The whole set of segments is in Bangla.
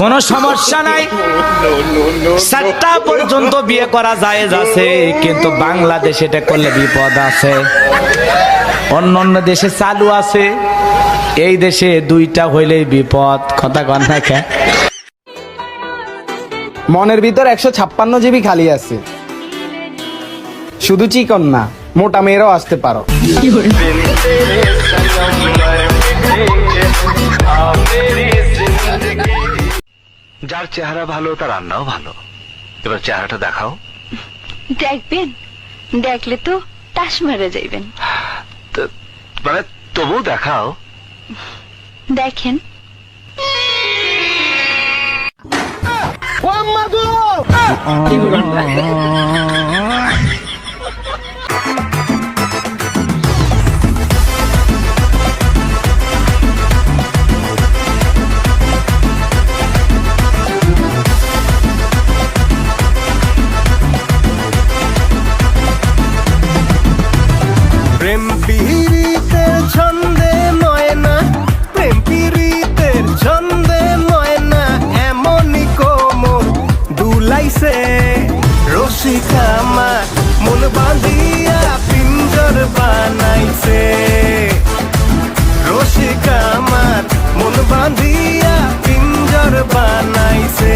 কোনো সমস্যা নাই, 7টা পর্যন্ত বিয়ে করা জায়েজ আছে, কিন্তু বাংলাদেশে এটা করলে বিপদ আছে। অন্য অন্য দেশে চালু আছে, এই দেশে 2টা হইলেই বিপদ। কথা কন না কে? মনের ভিতর 156 জিবি খালি আছে, শুধু চিকন না, মোটা মেয়েরাও আসতে পারো। যার চেহারা ভালো তার রান্নাও ভালো। এবার চেহারাটা দেখাও। দেখবেন, দেখলে তো টাস মেরে যাইবেন। মানে তবু দেখাও। দেখেন, প্রেম পীড়িতের ছন্দে ময়না, প্রেম পীড়িতের ছন্দে ময়না, এমনই কোমর দুলাইছে রসিকা আমার, মন বাঁধিয়া পিঞ্জর বানাইছে। রসিকা আমার মন বাঁধিয়া পিঞ্জর বানাইছে।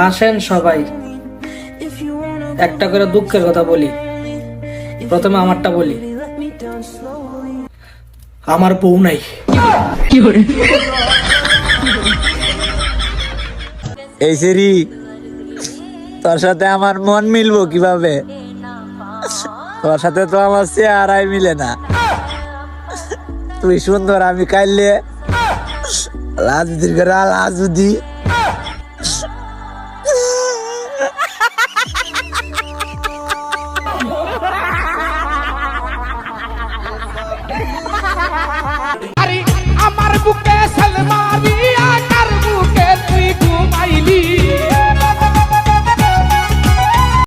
আসেন সবাই, একটা করে দুঃখের কথা বলি। প্রথমে আমারটা বলি, আমার বউ নাই। এই সেরি, তোর সাথে আমার মন মিলবো কিভাবে? তোর সাথে তো আমার চেহারাই মিলে না। তুই সুন্দর, আমি কাইলে লাজুদির ঘরে লাজুদি,